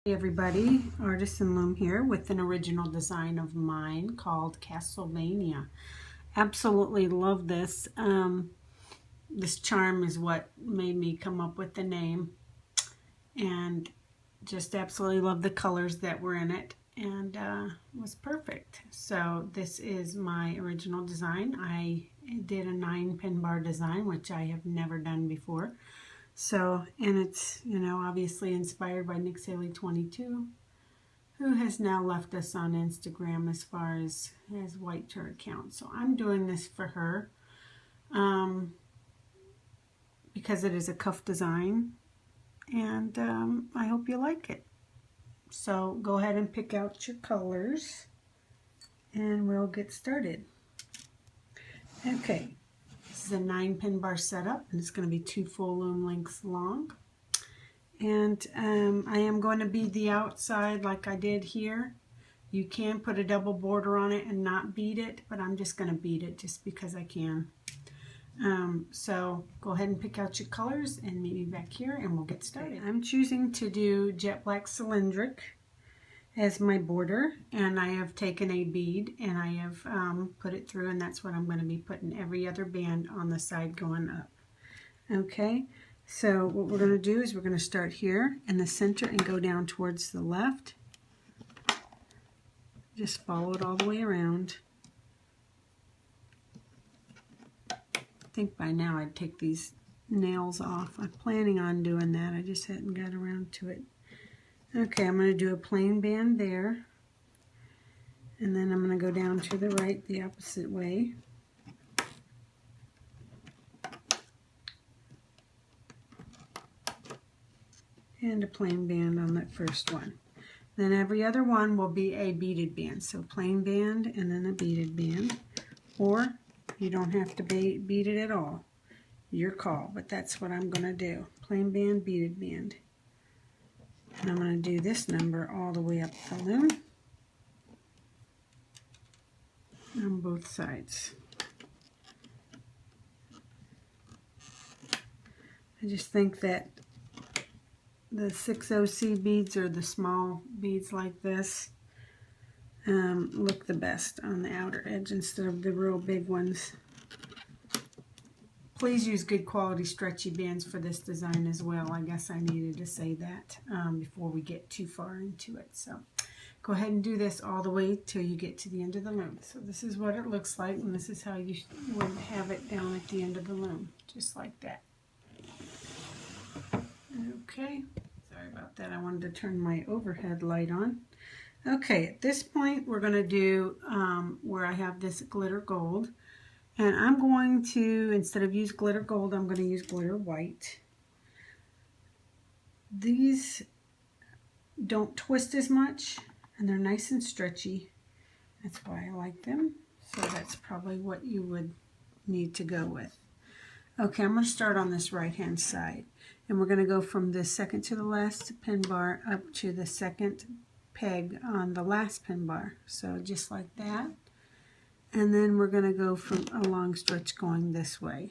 Hey everybody, Artisan Loom here with an original design of mine called Castlevania. Absolutely love this. This charm is what made me come up with the name, and just absolutely love the colors that were in it, and it was perfect. So this is my original design. I did a 9-pin bar design, which I have never done before. So, and it's, obviously inspired by Nick Saley 22, who has now left us on Instagram as far as his White Tur account. So I'm doing this for her because it is a cuff design, and I hope you like it. So go ahead and pick out your colors and we'll get started. Okay. This is a 9-pin bar setup, and it's going to be 2 full loom lengths long. And I am going to bead the outside like I did here. You can put a double border on it and not bead it, but I'm just going to bead it just because I can. So go ahead and pick out your colors and meet me back here and we'll get started. Okay, I'm choosing to do jet black cylindric as my border, and I have taken a bead and I have put it through, and that's what I'm going to be putting every other band on the side going up. Okay, so what we're going to do is we're going to start here in the center and go down towards the left. Just follow it all the way around. I think by now I'd take these nails off. I'm planning on doing that, I just hadn't got around to it. Okay, I'm going to do a plain band there, and then I'm going to go down to the right the opposite way. And a plain band on that first one. Then every other one will be a beaded band. So plain band and then a beaded band. Or you don't have to bead it at all. Your call, but that's what I'm going to do. Plain band, beaded band. And I'm going to do this number all the way up the loom on both sides. I just think that the 6OC beads, or the small beads like this, look the best on the outer edge instead of the real big ones. Please use good quality stretchy bands for this design as well. I guess I needed to say that before we get too far into it. So go ahead and do this all the way till you get to the end of the loom. So this is what it looks like, and this is how you would have it down at the end of the loom, just like that. Okay, sorry about that. I wanted to turn my overhead light on. Okay, at this point we're going to do where I have this glitter gold. And I'm going to, instead of use glitter gold, I'm going to use glitter white. These don't twist as much, and they're nice and stretchy. That's why I like them. So that's probably what you would need to go with. Okay, I'm going to start on this right-hand side. And we're going to go from the second to the last pin bar up to the second peg on the last pin bar. So just like that. And then we're going to go from a long stretch going this way.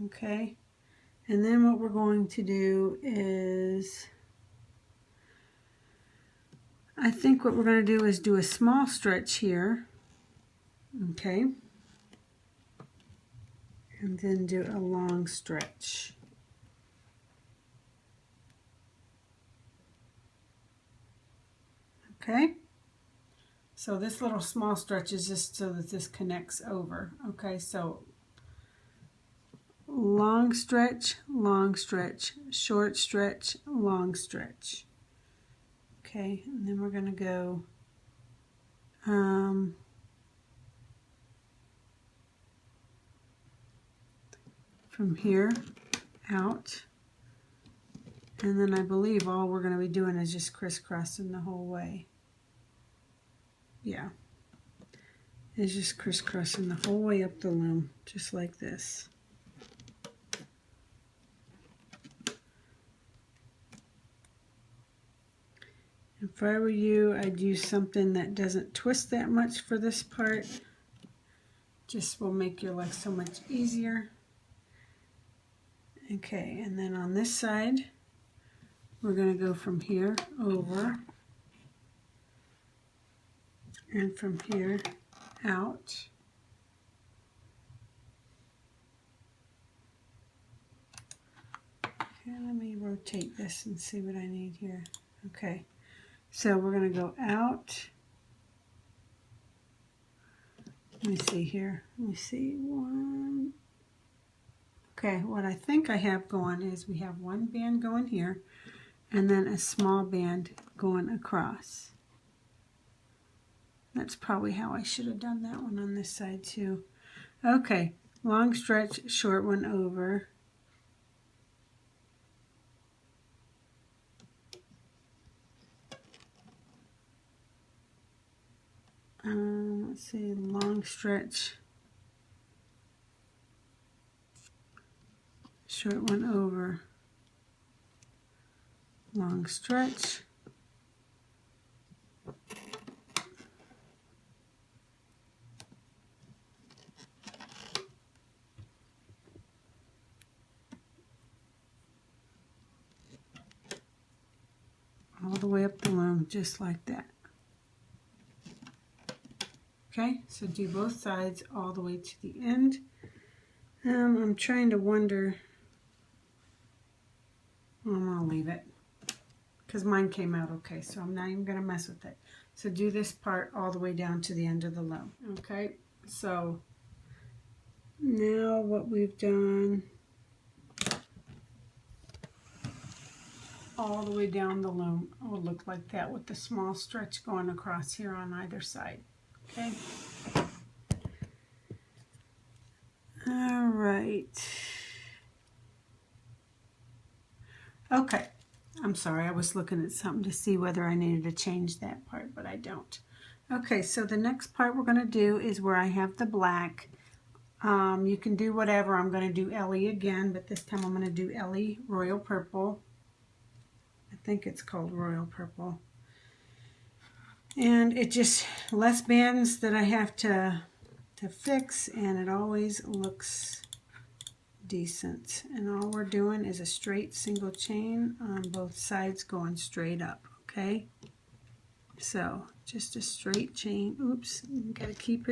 Okay. And then what we're going to do is, I think what we're going to do is do a small stretch here. Okay. And then do a long stretch. Okay. So this little small stretch is just so that this connects over. Okay, so long stretch, short stretch, long stretch. Okay, and then we're going to go from here out. And then I believe all we're going to be doing is just crisscrossing the whole way. Yeah, it's just crisscrossing the whole way up the loom, just like this. If I were you, I'd use something that doesn't twist that much for this part. Just will make your life so much easier. Okay, and then on this side, we're going to go from here over and from here out. Okay, let me rotate this and see what I need here. Okay, so we're going to go out. Let me see here. Let me see. One. Okay, what I think I have going is we have one band going here and then a small band going across. That's probably how I should have done that one on this side too. Okay, long stretch, short one over. Let's see, long stretch, short one over, long stretch, all the way up the loom, just like that. Okay, so do both sides all the way to the end. I'm trying to wonder, I'm going to leave it because mine came out okay, so I'm not even going to mess with it. So do this part all the way down to the end of the loom. Okay, so now what we've done, all the way down the loom will look like that with the small stretch going across here on either side. Okay. All right. Okay. I'm sorry, I was looking at something to see whether I needed to change that part, but I don't. Okay, so the next part we're going to do is where I have the black. You can do whatever. I'm going to do Ellie again, but this time I'm going to do Ellie Royal Purple. I think it's called Royal Purple. And it just less bands that I have to fix, and it always looks decent. And all we're doing is a straight single chain on both sides going straight up. Okay, so just a straight chain. Oops, you gotta keep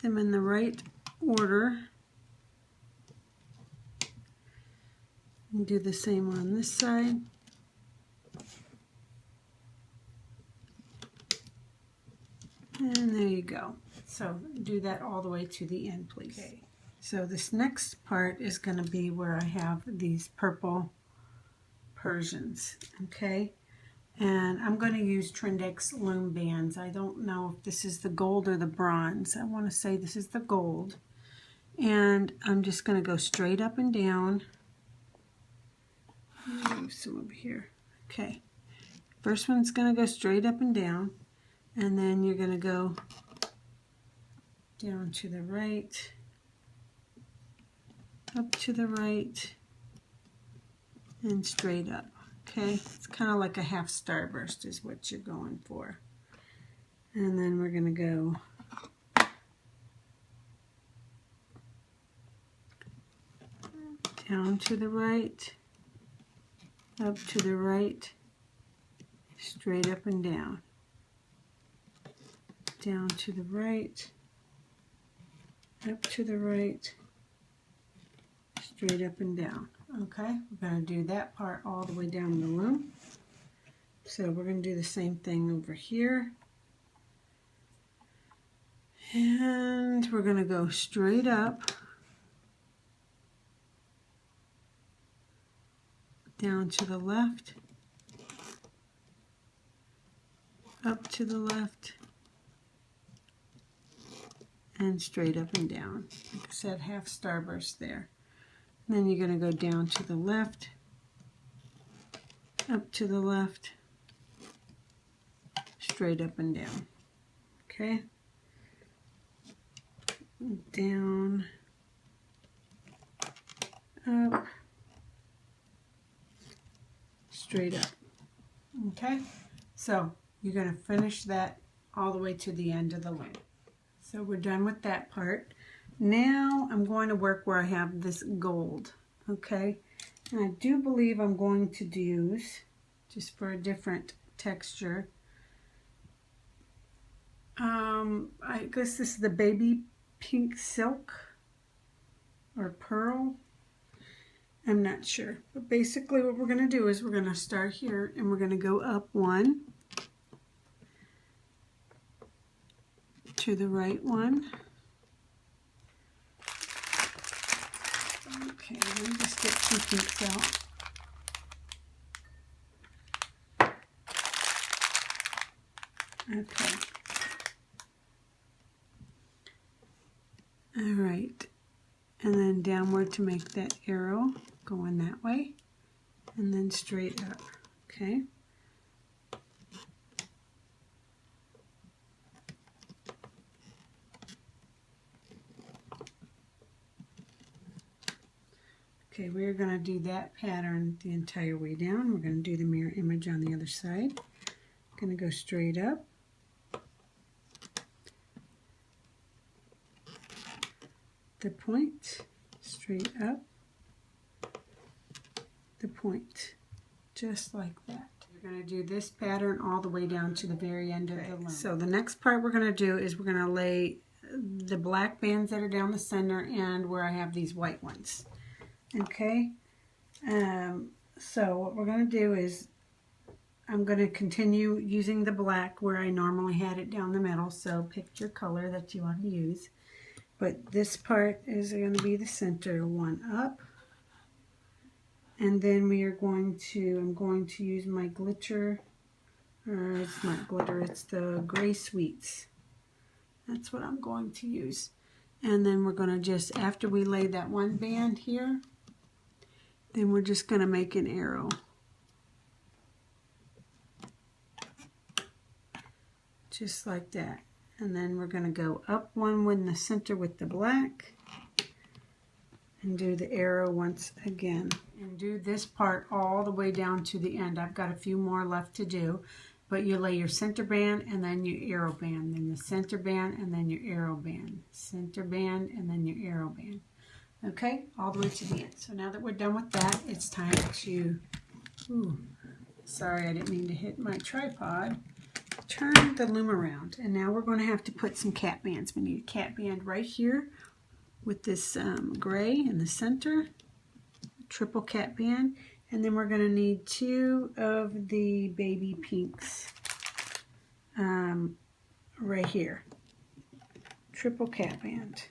them in the right order. And do the same on this side. And there you go. So do that all the way to the end, please. Okay. So this next part is going to be where I have these purple Persians, okay? And I'm going to use Trindex loom bands. I don't know if this is the gold or the bronze. I want to say this is the gold. And I'm just going to go straight up and down. Move some over here. Okay. First one's going to go straight up and down. And then you're going to go down to the right, up to the right, and straight up. Okay, it's kind of like a half starburst is what you're going for. And then we're going to go down to the right, up to the right, straight up and down. Down to the right, up to the right, straight up and down. Okay, we're going to do that part all the way down the loom. So we're going to do the same thing over here. And we're going to go straight up, down to the left, up to the left, and straight up and down. Like I said, half starburst there. And then you're going to go down to the left, up to the left, straight up and down. Okay? Down, up, straight up. Okay? So you're going to finish that all the way to the end of the loom. So we're done with that part. Now I'm going to work where I have this gold, okay? And I do believe I'm going to use, just for a different texture, I guess this is the baby pink silk or pearl. I'm not sure. But basically what we're going to do is we're going to start here and we're going to go up one to the right one. Okay, let me just get some pinks out. Okay. All right. And then downward to make that arrow going that way. And then straight up. Okay. Okay, we're going to do that pattern the entire way down. We're going to do the mirror image on the other side. Going to go straight up. The point, straight up, the point, just like that. We're going to do this pattern all the way down to the very end of the loom. So the next part we're going to do is we're going to lay the black bands that are down the center and where I have these white ones. Okay, so what we're going to do is I'm going to continue using the black where I normally had it down the middle, so pick your color that you want to use. But this part is going to be the center one up. And then we are going to, I'm going to use my glitter, or it's not glitter, it's the Gray Sweets. That's what I'm going to use. And then we're going to just, after we lay that one band here, then we're just going to make an arrow. Just like that. And then we're going to go up one in the center with the black and do the arrow once again. And do this part all the way down to the end. I've got a few more left to do, but you lay your center band and then your arrow band, then the center band and then your arrow band, center band and then your arrow band. Okay, all the way to the end. So now that we're done with that, it's time to, sorry, I didn't mean to hit my tripod. Turn the loom around, and now we're going to have to put some cat bands. We need a cat band right here with this gray in the center, triple cat band, and then we're going to need 2 of the baby pinks right here, triple cat band.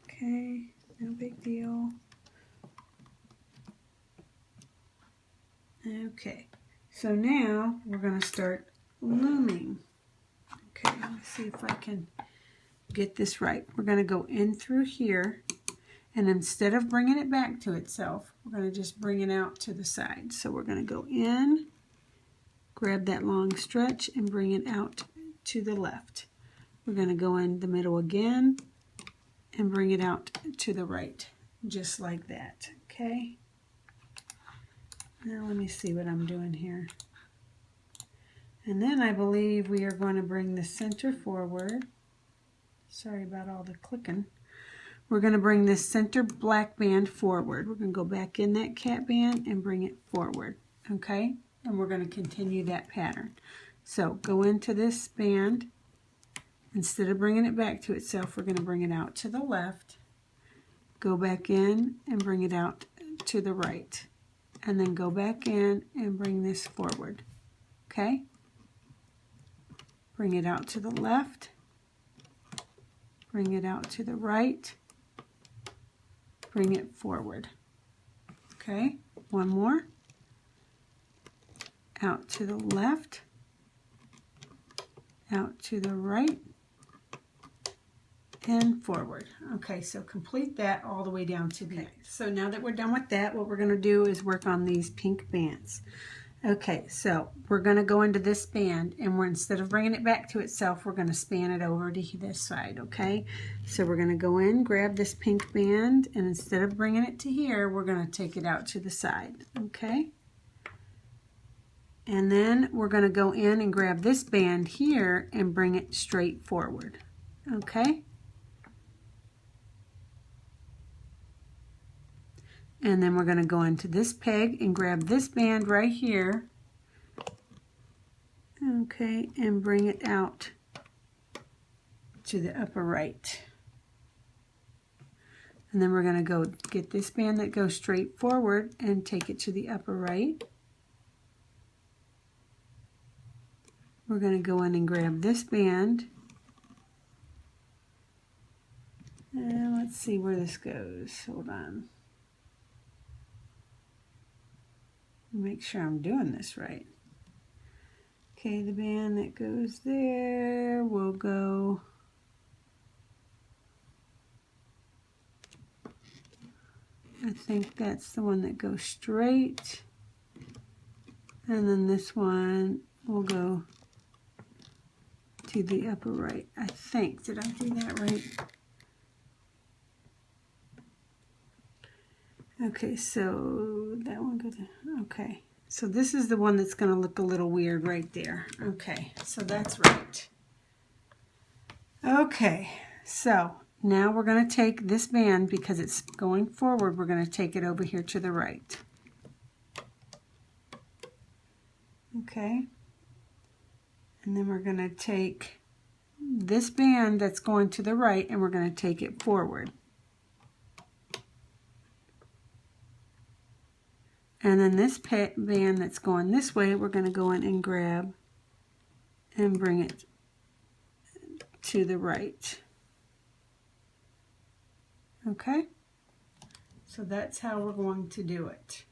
Okay, no big deal. Okay, so now we're going to start looming. Okay, let me see if I can get this right. We're going to go in through here, and instead of bringing it back to itself, we're going to just bring it out to the side. So we're going to go in, grab that long stretch, and bring it out to the left. We're going to go in the middle again and bring it out to the right, just like that. Okay, now let me see what I'm doing here. And then I believe we are going to bring the center forward. Sorry about all the clicking. We're going to bring this center black band forward. We're going to go back in that cat band and bring it forward. Okay? And we're going to continue that pattern. So go into this band. Instead of bringing it back to itself, we're going to bring it out to the left. Go back in and bring it out to the right. And then go back in and bring this forward. Okay? Bring it out to the left, bring it out to the right, bring it forward. Okay, one more. Out to the left, out to the right, and forward. Okay, so complete that all the way down to the end. So now that we're done with that, what we're going to do is work on these pink bands. Okay, so we're going to go into this band, and we're, instead of bringing it back to itself, we're going to span it over to this side, okay? So we're going to go in, grab this pink band, and instead of bringing it to here, we're going to take it out to the side, okay? And then we're going to go in and grab this band here and bring it straight forward, okay? And then we're going to go into this peg and grab this band right here. Okay, and bring it out to the upper right. And then we're going to go get this band that goes straight forward and take it to the upper right. We're going to go in and grab this band. And let's see where this goes. Hold on. Make sure I'm doing this right. Okay, the band that goes there will go I think that's the one that goes straight. And then this one will go to the upper right. I think. Did I do that right? Okay, so that one goes, okay. So this is the one that's going to look a little weird right there. Okay, so that's right. Okay, so now we're going to take this band, because it's going forward, we're going to take it over here to the right. Okay, and then we're going to take this band that's going to the right and we're going to take it forward. And then this band that's going this way, we're going to go in and grab and bring it to the right. Okay? So that's how we're going to do it.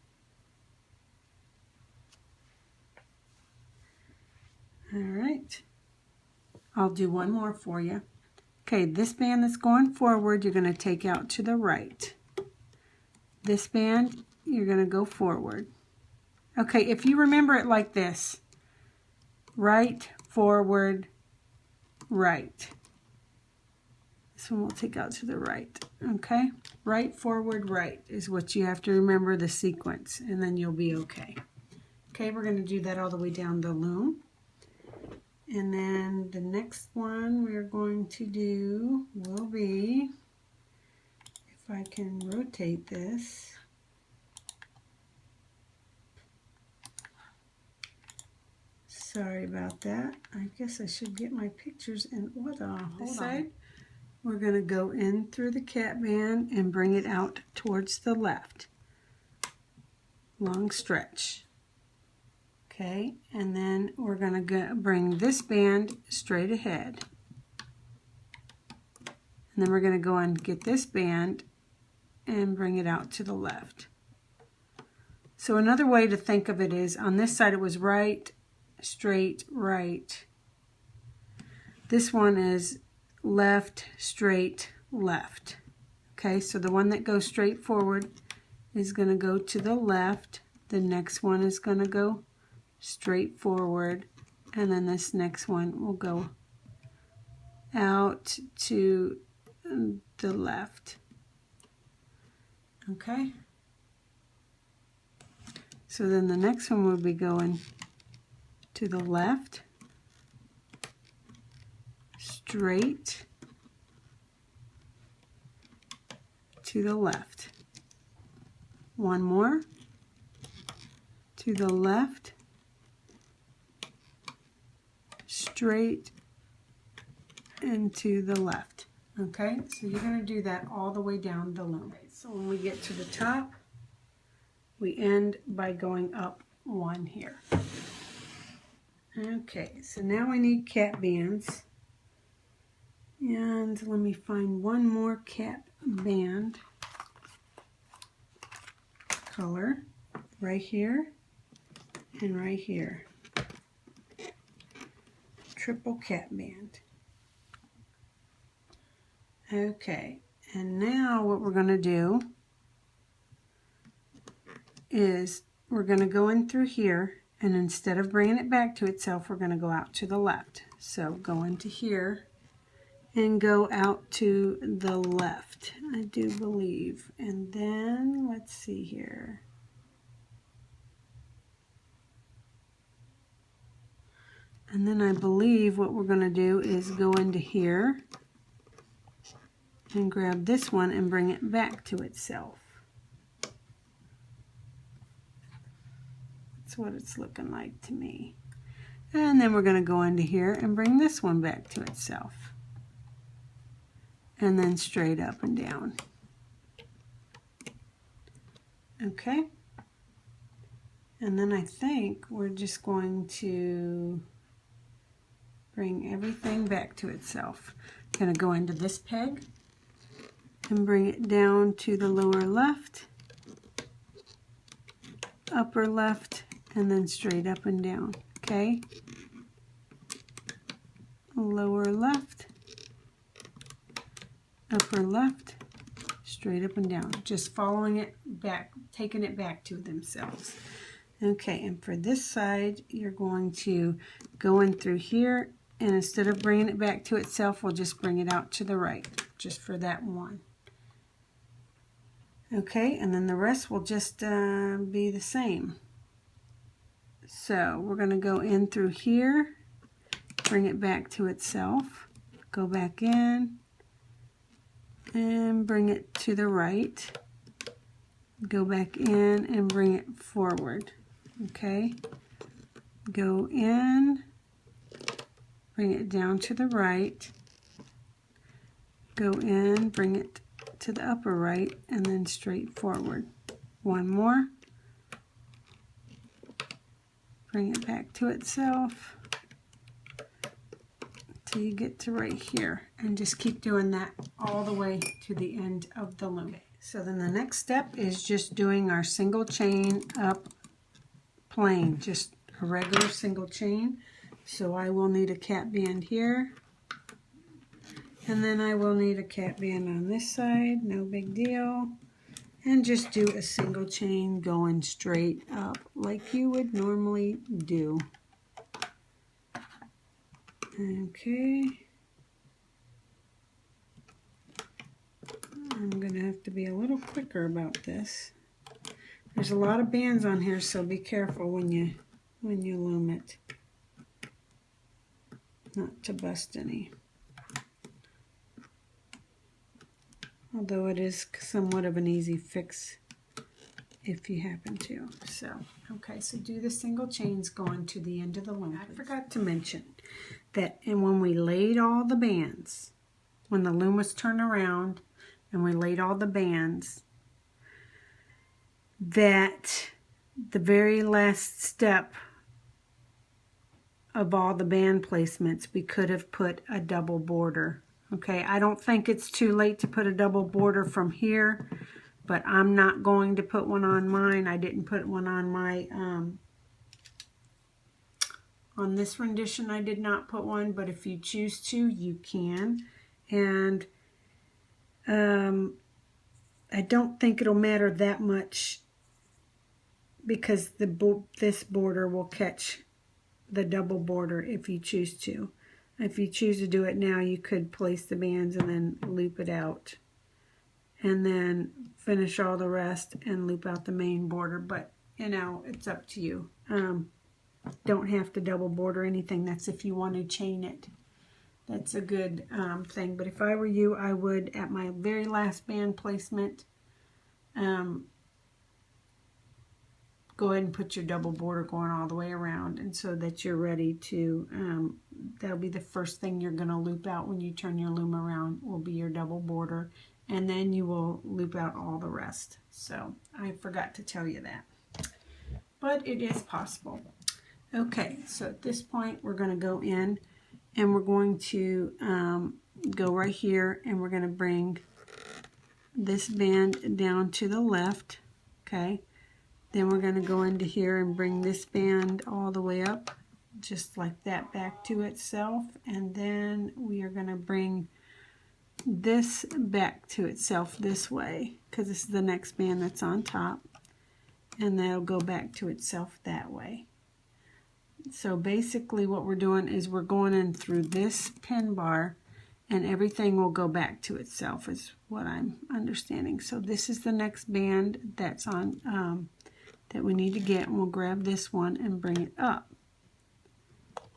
All right. I'll do one more for you. Okay, this band that's going forward, you're going to take out to the right. This band, you're going to go forward. Okay, if you remember it like this, right, forward, right. This one we'll take out to the right, okay? Right, forward, right is what you have to remember, the sequence, and then you'll be okay. Okay, we're going to do that all the way down the loom. And then the next one we're going to do will be, if I can rotate this, sorry about that. I guess I should get my pictures in order. Hold on. We're going to go in through the cat band and bring it out towards the left. Long stretch. Okay, and then we're going to bring this band straight ahead. And then we're going to go and get this band and bring it out to the left. So another way to think of it is, on this side it was right, straight, right. This one is left, straight, left. Okay, so the one that goes straight forward is going to go to the left. The next one is going to go straight forward, and then this next one will go out to the left. Okay, so then the next one will be going to the left, straight, to the left. One more, to the left, straight, and to the left. Okay, so you're going to do that all the way down the loom. So when we get to the top, we end by going up one here. Okay, so now we need cat bands. And let me find one more cat band color right here and right here. Triple cat band. Okay, and now what we're going to do is we're going to go in through here, and instead of bringing it back to itself, we're going to go out to the left. So go into here and go out to the left, I do believe. And then let's see here. And then I believe what we're going to do is go into here and grab this one and bring it back to itself. That's what it's looking like to me. And then we're going to go into here and bring this one back to itself. And then straight up and down. Okay. And then I think we're just going to bring everything back to itself. I'm going to go into this peg and bring it down to the lower left, upper left, and then straight up and down. Okay? Lower left, upper left, straight up and down. Just following it back, taking it back to themselves. Okay, and for this side, you're going to go in through here, and instead of bringing it back to itself, we'll just bring it out to the right, just for that one. Okay, and then the rest will just be the same. So we're going to go in through here, bring it back to itself, go back in, and bring it to the right, go back in and bring it forward. Okay, go in, bring it down to the right, go in, bring it to the upper right, and then straight forward. One more, bring it back to itself till you get to right here, and just keep doing that all the way to the end of the loom. So then the next step is just doing our single chain up plain, just a regular single chain. So I will need a cap band here, and then I will need a cap band on this side, no big deal, and just do a single chain going straight up like you would normally do. Okay, I'm going to have to be a little quicker about this. There's a lot of bands on here, so be careful when you loom it, not to bust any. Although it is somewhat of an easy fix if you happen to. So, okay, so do the single chains going to the end of the loom. I forgot to mention that, and when we laid all the bands, when the loom was turned around and we laid all the bands, that the very last step of all the band placements, we could have put a double border. Okay, I don't think it's too late to put a double border from here, but I'm not going to put one on mine. I didn't put one on my, on this rendition I did not put one, but if you choose to, you can. And I don't think it'll matter that much, because this border will catch the double border if you choose to. If you choose to do it now, you could place the bands and then loop it out, and then finish all the rest and loop out the main border. But you know, it's up to you. Don't have to double border anything. That's if you want to chain it. That's a good thing. But if I were you, I would, at my very last band placement, go ahead and put your double border going all the way around, and so that you're ready to, that'll be the first thing you're going to loop out when you turn your loom around, will be your double border, and then you will loop out all the rest. So I forgot to tell you that, but it is possible. Okay, so at this point we're going to go in and we're going to go right here, and we're going to bring this band down to the left. Okay, then we're going to go into here and bring this band all the way up, just like that, back to itself, and then we are going to bring this back to itself this way, because this is the next band that's on top, and that'll go back to itself that way. So basically what we're doing is we're going in through this pin bar, and everything will go back to itself, is what I'm understanding. So this is the next band that's on, that we need to get, and we'll grab this one and bring it up.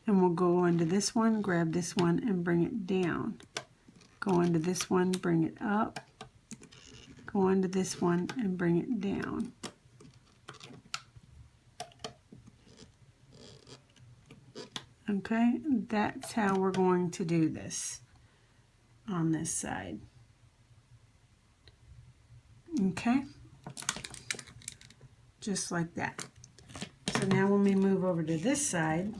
And we'll go into this one, grab this one, and bring it down. Go into this one, bring it up. Go into this one and bring it down. Okay, that's how we're going to do this on this side. Okay, just like that. So now when we move over to this side,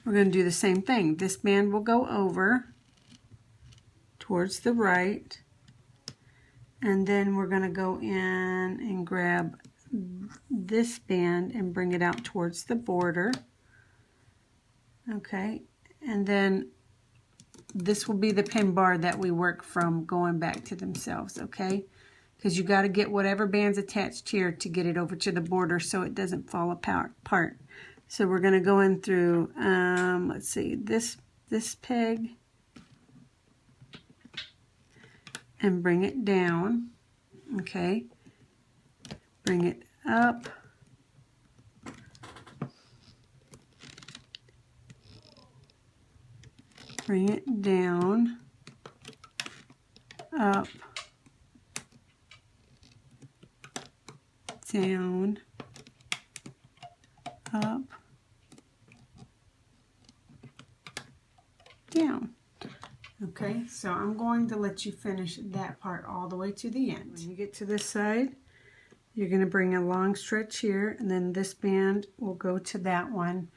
we're going to do the same thing. This band will go over towards the right, and then we're going to go in and grab this band and bring it out towards the border. Okay, and then this will be the pin bar that we work from going back to themselves, okay? Because you got to get whatever band's attached here to get it over to the border so it doesn't fall apart. So we're going to go in through, let's see, this peg and bring it down, okay? Bring it up. Bring it down, up, down, up, down. Okay, so I'm going to let you finish that part all the way to the end. When you get to this side, you're going to bring a long stretch here, and then this band will go to that one,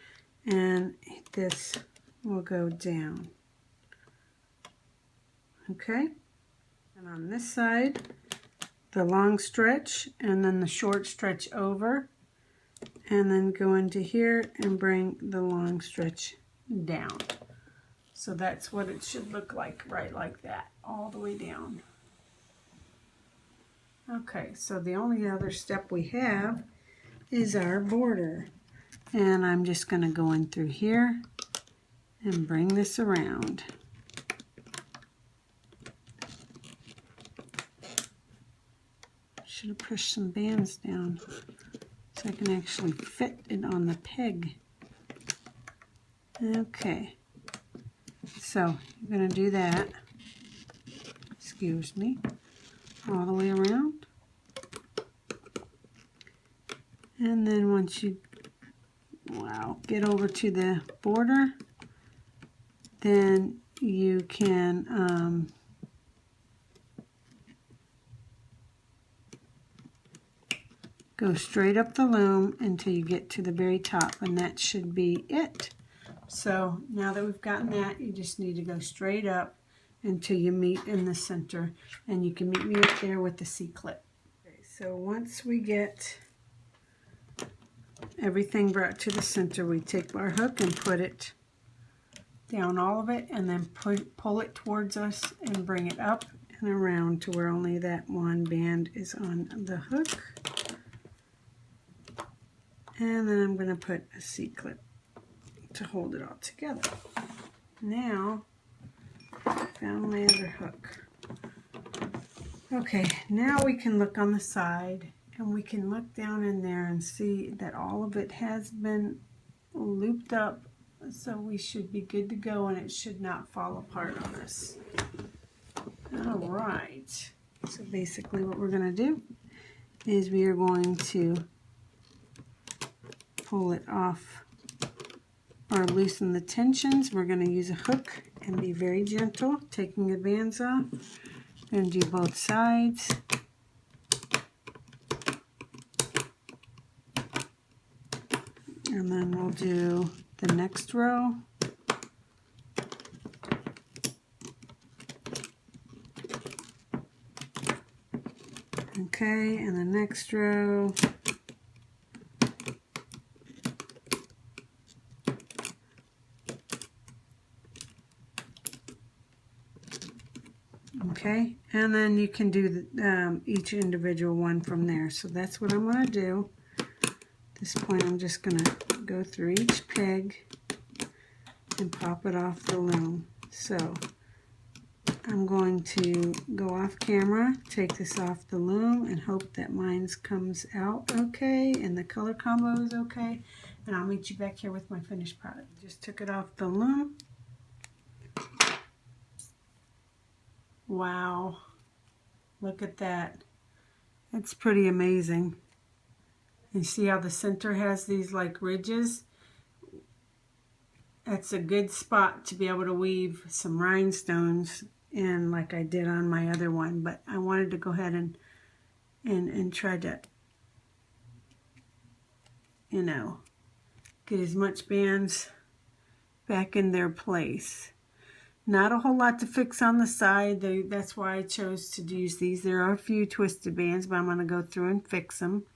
and this will go down. Okay, and on this side, the long stretch and then the short stretch over, and then go into here and bring the long stretch down. So that's what it should look like, right like that, all the way down. Okay, so the only other step we have is our border. And I'm just going to go in through here and bring this around. Should have pushed some bands down so I can actually fit it on the peg. Okay, so you're going to do that, excuse me, all the way around. And then once you, get over to the border, then you can go straight up the loom until you get to the very top, and that should be it. So now that we've gotten that, you just need to go straight up until you meet in the center, and you can meet me up there with the C-clip. Okay, so once we get everything brought to the center, we take our hook and put it down, all of it, and then pull it towards us and bring it up and around to where only that one band is on the hook. And then I'm going to put a C-clip to hold it all together. Now, I found my other hook. Okay, now we can look on the side, and we can look down in there and see that all of it has been looped up, so we should be good to go, and it should not fall apart on us. All right, so basically what we're going to do is we are going to pull it off or loosen the tensions. We're going to use a hook and be very gentle, taking the bands off. We're going to do both sides. And then we'll do the next row. Okay, and the next row. Okay, and then you can do each individual one from there. So that's what I'm going to do. At this point, I'm just going to go through each peg and pop it off the loom. So I'm going to go off camera, take this off the loom, and hope that mine comes out okay and the color combo is okay. And I'll meet you back here with my finished product. Just took it off the loom. Wow, look at that. It's pretty amazing. You see how the center has these like ridges? that's a good spot to be able to weave some rhinestones in like I did on my other one. But I wanted to go ahead and try to, you know, get as much bands back in their place. Not a whole lot to fix on the side. That's why I chose to use these. There are a few twisted bands, but I'm going to go through and fix them.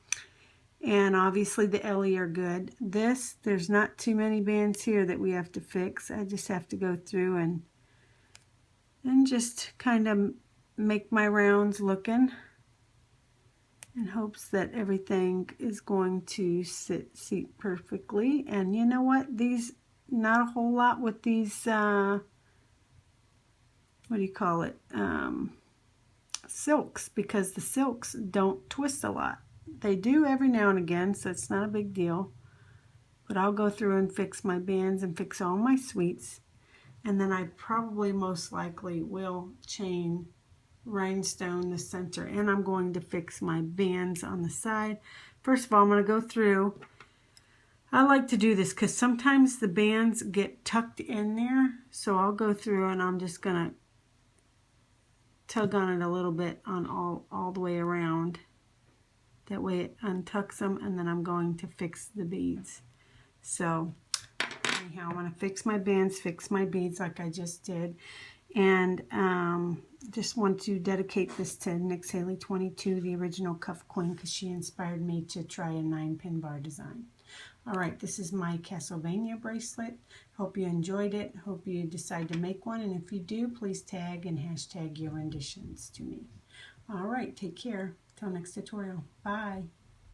And obviously the Ellie are good. There's not too many bands here that we have to fix. I just have to go through and just kind of make my rounds looking in hopes that everything is going to seat perfectly. And you know what? Not a whole lot with these, what do you call it? Silks, because the silks don't twist a lot. They do every now and again, so it's not a big deal. But I'll go through and fix my bands and fix all my sweets. And then I probably most likely will chain rhinestone the center. And I'm going to fix my bands on the side. First of all, I'm going to go through. I like to do this because sometimes the bands get tucked in there. So I'll go through and I'm just going to tug on it a little bit on all the way around. That way it untucks them, and then I'm going to fix the beads. So anyhow, I'm going to fix my bands, fix my beads like I just did. And just want to dedicate this to Nix Haley 22, the original Cuff Queen, because she inspired me to try a 9-pin bar design. Alright, this is my Castlevania bracelet. Hope you enjoyed it. Hope you decide to make one. And if you do, please tag and hashtag your renditions to me. Alright, take care. Till next tutorial. Bye.